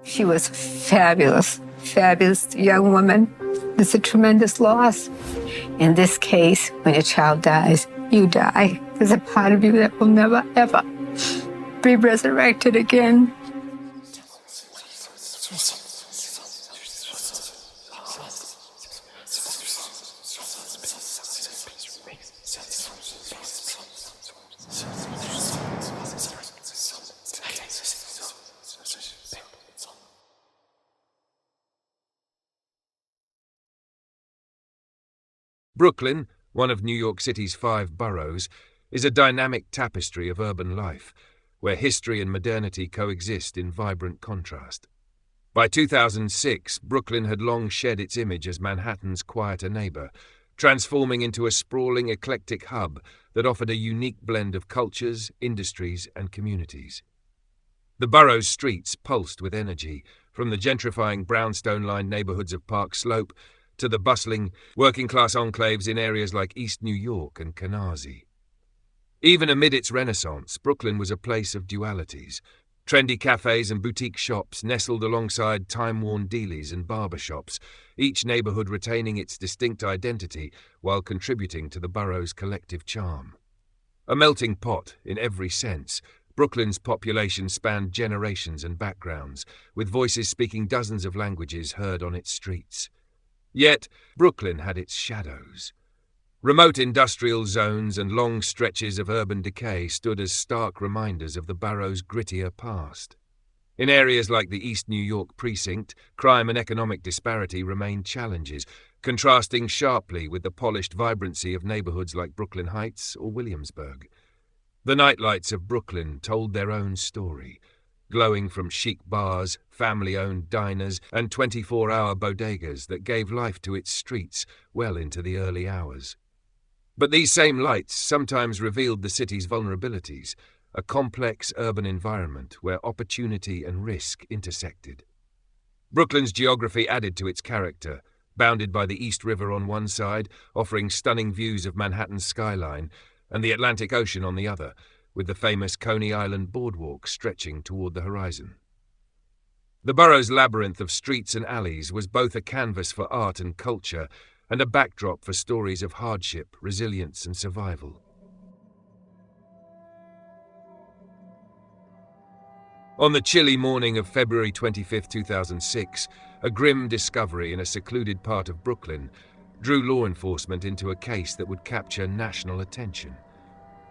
She was fabulous, fabulous young woman. It's a tremendous loss. In this case, when your child dies, you die. There's a part of you that will never, ever be resurrected again. Brooklyn, one of New York City's 5 boroughs, is a dynamic tapestry of urban life, where history and modernity coexist in vibrant contrast. By 2006, Brooklyn had long shed its image as Manhattan's quieter neighbor, transforming into a sprawling, eclectic hub that offered a unique blend of cultures, industries, and communities. The borough's streets pulsed with energy, from the gentrifying brownstone-lined neighborhoods of Park Slope to the bustling, working-class enclaves in areas like East New York and Canarsie. Even amid its renaissance, Brooklyn was a place of dualities. Trendy cafes and boutique shops nestled alongside time-worn dealies and barber shops, each neighborhood retaining its distinct identity while contributing to the borough's collective charm. A melting pot in every sense, Brooklyn's population spanned generations and backgrounds, with voices speaking dozens of languages heard on its streets. Yet, Brooklyn had its shadows. Remote industrial zones and long stretches of urban decay stood as stark reminders of the borough's grittier past. In areas like the East New York precinct, crime and economic disparity remained challenges, contrasting sharply with the polished vibrancy of neighborhoods like Brooklyn Heights or Williamsburg. The nightlights of Brooklyn told their own story, glowing from chic bars, family-owned diners, and 24-hour bodegas that gave life to its streets well into the early hours. But these same lights sometimes revealed the city's vulnerabilities, a complex urban environment where opportunity and risk intersected. Brooklyn's geography added to its character, bounded by the East River on one side, offering stunning views of Manhattan's skyline, and the Atlantic Ocean on the other, with the famous Coney Island boardwalk stretching toward the horizon. The borough's labyrinth of streets and alleys was both a canvas for art and culture and a backdrop for stories of hardship, resilience, and survival. On the chilly morning of February 25, 2006, a grim discovery in a secluded part of Brooklyn drew law enforcement into a case that would capture national attention.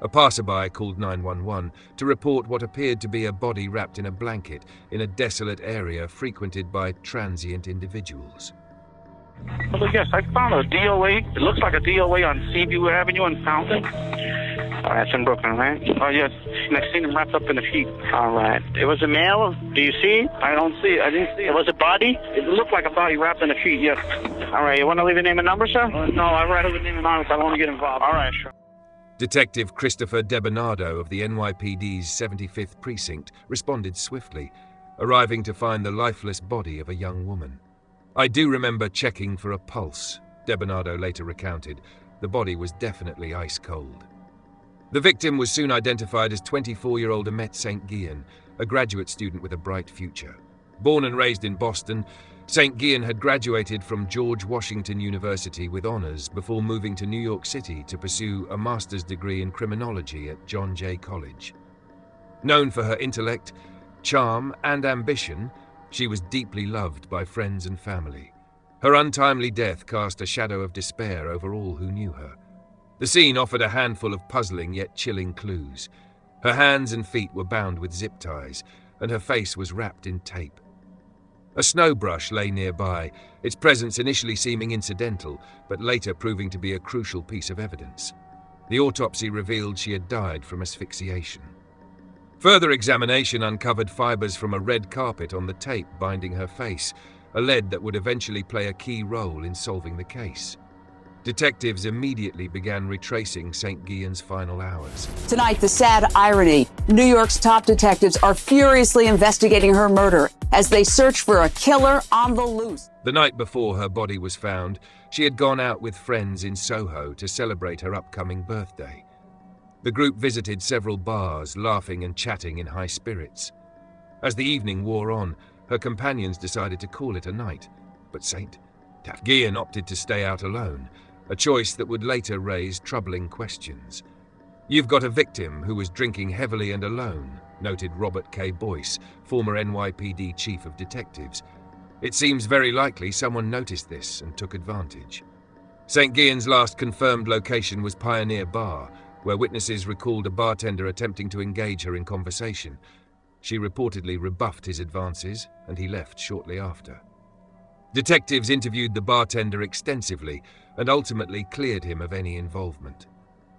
A passerby called 911 to report what appeared to be a body wrapped in a blanket in a desolate area frequented by transient individuals. Well, yes, I found a DOA. It looks like a DOA on Seaview Avenue in Fountain. That's in Brooklyn, right? Oh, yes. And I seen him wrapped up in a sheet. All right. It was a male? Do you see? I don't see it. I didn't see it. It was a body? It looked like a body wrapped in a sheet, yes. All right. You want to leave your name and number, sir? No, I'd rather leave your name and number, so I don't want to get involved. All right, sure. Detective Christopher DeBernardo of the NYPD's 75th Precinct responded swiftly, arriving to find the lifeless body of a young woman. "I do remember checking for a pulse," DeBernardo later recounted. The body was definitely ice cold. The victim was soon identified as 24-year-old Imette St. Guillen, a graduate student with a bright future. Born and raised in Boston, St. Guillen had graduated from George Washington University with honors before moving to New York City to pursue a master's degree in criminology at John Jay College. Known for her intellect, charm, and ambition, she was deeply loved by friends and family. Her untimely death cast a shadow of despair over all who knew her. The scene offered a handful of puzzling yet chilling clues. Her hands and feet were bound with zip ties, and her face was wrapped in tape. A snow brush lay nearby, its presence initially seeming incidental, but later proving to be a crucial piece of evidence. The autopsy revealed she had died from asphyxiation. Further examination uncovered fibers from a red carpet on the tape binding her face, a lead that would eventually play a key role in solving the case. Detectives immediately began retracing St. Guillen's final hours. Tonight, the sad irony. New York's top detectives are furiously investigating her murder as they search for a killer on the loose. The night before her body was found, she had gone out with friends in Soho to celebrate her upcoming birthday. The group visited several bars, laughing and chatting in high spirits. As the evening wore on, Her companions decided to call it a night, but St. Guillen opted to stay out alone, a choice that would later raise troubling questions. "You've got a victim who was drinking heavily and alone," noted Robert K. Boyce, former NYPD chief of detectives. "It seems very likely someone noticed this and took advantage." St. Guillen's last confirmed location was Pioneer Bar, where witnesses recalled a bartender attempting to engage her in conversation. She reportedly rebuffed his advances, and he left shortly after. Detectives interviewed the bartender extensively and ultimately cleared him of any involvement.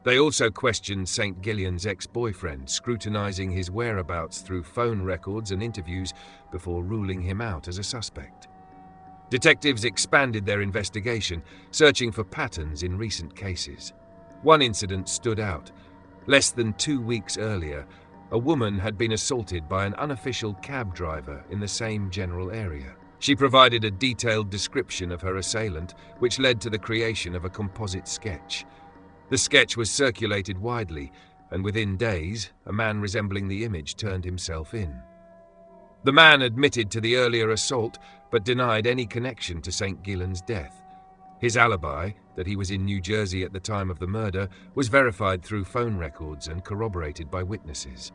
They also questioned St. Guillen's ex-boyfriend, scrutinizing his whereabouts through phone records and interviews before ruling him out as a suspect. Detectives expanded their investigation, searching for patterns in recent cases. One incident stood out. Less than 2 weeks earlier, a woman had been assaulted by an unofficial cab driver in the same general area. She provided a detailed description of her assailant, which led to the creation of a composite sketch. The sketch was circulated widely, and within days, a man resembling the image turned himself in. The man admitted to the earlier assault, but denied any connection to St. Guillen's death. His alibi, that he was in New Jersey at the time of the murder, was verified through phone records and corroborated by witnesses.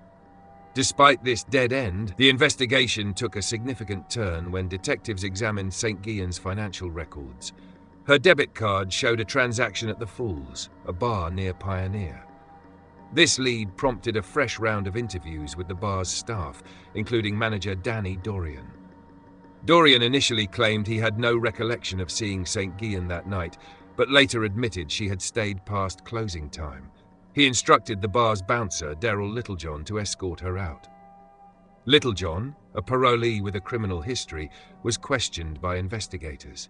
Despite this dead end, the investigation took a significant turn when detectives examined St. Guillen's financial records. Her debit card showed a transaction at the Falls, a bar near Pioneer. This lead prompted a fresh round of interviews with the bar's staff, including manager Danny Dorian. Dorian initially claimed he had no recollection of seeing St. Guillen that night, but later admitted she had stayed past closing time. He instructed the bar's bouncer, Daryl Littlejohn, to escort her out. Littlejohn, a parolee with a criminal history, was questioned by investigators.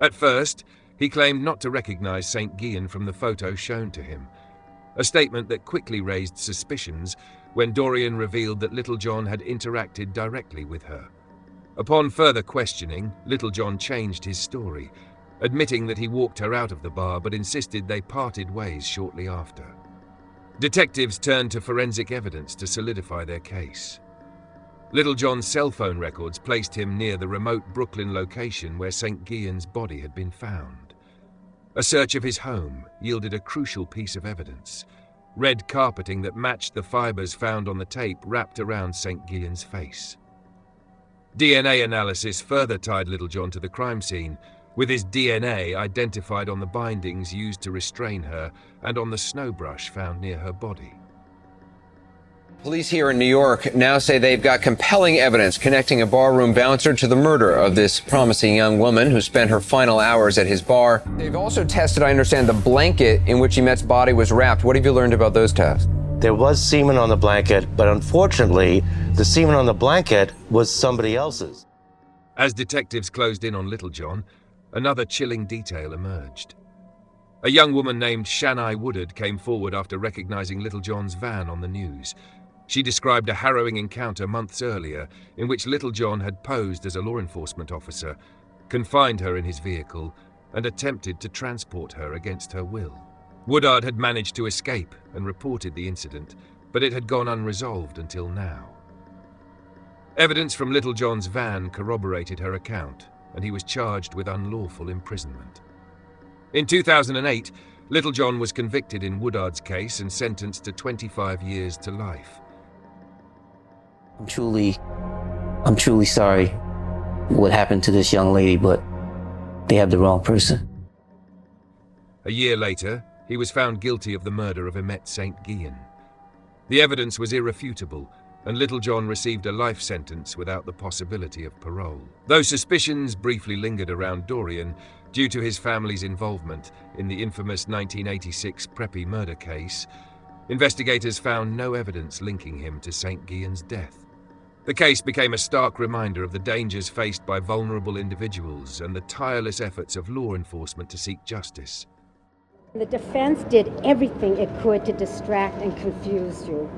At first, he claimed not to recognize St. Guillen from the photo shown to him, a statement that quickly raised suspicions when Dorian revealed that Littlejohn had interacted directly with her. Upon further questioning, Littlejohn changed his story, admitting that he walked her out of the bar but insisted they parted ways shortly after. Detectives turned to forensic evidence to solidify their case. Littlejohn's cell phone records placed him near the remote Brooklyn location where St. Guillen's body had been found. A search of his home yielded a crucial piece of evidence: red carpeting that matched the fibers found on the tape wrapped around St. Guillen's face. DNA analysis further tied Littlejohn to the crime scene, with his DNA identified on the bindings used to restrain her and on the snow brush found near her body. Police here in New York now say they've got compelling evidence connecting a barroom bouncer to the murder of this promising young woman who spent her final hours at his bar. They've also tested, I understand, the blanket in which Imette's body was wrapped. What have you learned about those tests? There was semen on the blanket, but unfortunately, the semen on the blanket was somebody else's. As detectives closed in on Littlejohn, another chilling detail emerged. A young woman named Shani Woodard came forward after recognizing Littlejohn's van on the news. She described a harrowing encounter months earlier in which Littlejohn had posed as a law enforcement officer, confined her in his vehicle, and attempted to transport her against her will. Woodard had managed to escape and reported the incident, but it had gone unresolved until now. Evidence from Littlejohn's van corroborated her account, and he was charged with unlawful imprisonment. In 2008, Littlejohn was convicted in Woodard's case and sentenced to 25 years to life. I'm truly sorry what happened to this young lady, but they have the wrong person. A year later, he was found guilty of the murder of Imette St. Guillen. The evidence was irrefutable, and Littlejohn received a life sentence without the possibility of parole. Though suspicions briefly lingered around Dorian due to his family's involvement in the infamous 1986 Preppy murder case, investigators found no evidence linking him to St. Guillen's death. The case became a stark reminder of the dangers faced by vulnerable individuals and the tireless efforts of law enforcement to seek justice. The defense did everything it could to distract and confuse you.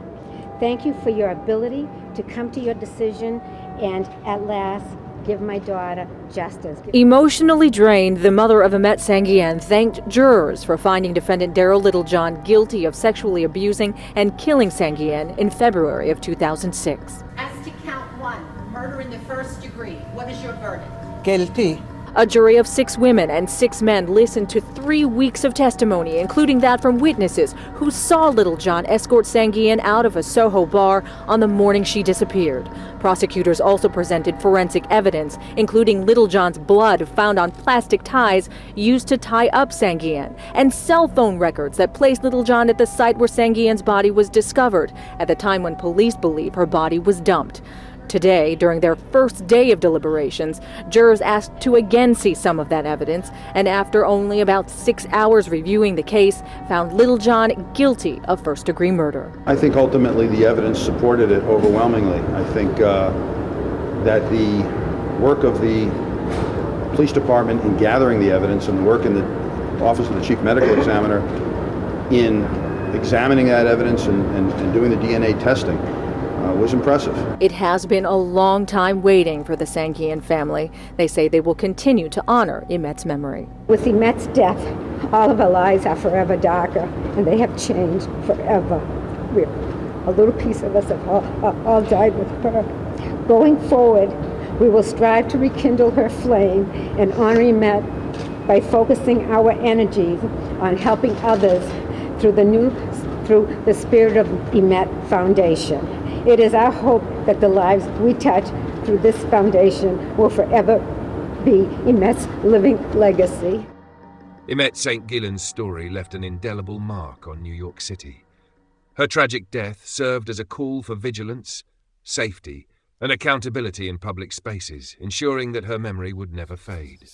Thank you for your ability to come to your decision and, at last, give my daughter justice. Emotionally drained, the mother of Imette St. Guillen thanked jurors for finding defendant Daryl Littlejohn guilty of sexually abusing and killing St. Guillen in February of 2006. As to count one, murder murder in the first degree. What is your verdict? Guilty. A jury of 6 women and 6 men listened to 3 weeks of testimony, including that from witnesses who saw Little John escort St. Guillen out of a Soho bar on the morning she disappeared. Prosecutors also presented forensic evidence, including Little John's blood found on plastic ties used to tie up St. Guillen, and cell phone records that placed Little John at the site where St. Guillen's body was discovered, at the time when police believe her body was dumped. Today, during their first day of deliberations, jurors asked to again see some of that evidence, and after only about 6 hours reviewing the case, found Little John guilty of first-degree murder. I think ultimately the evidence supported it overwhelmingly. I think that the work of the police department in gathering the evidence and the work in the Office of the Chief Medical Examiner in examining that evidence and doing the DNA testing was impressive. It has been a long time waiting for the St. Guillen family. They say they will continue to honor Imette's memory. With Imette's death, all of our lives are forever darker, and they have changed forever. A little piece of us have all died with her. Going forward, we will strive to rekindle her flame and honor Imette by focusing our energies on helping others through the Spirit of Imette Foundation. It is our hope that the lives we touch through this foundation will forever be Imette's living legacy. Imette St. Guillen's story left an indelible mark on New York City. Her tragic death served as a call for vigilance, safety, and accountability in public spaces, ensuring that her memory would never fade.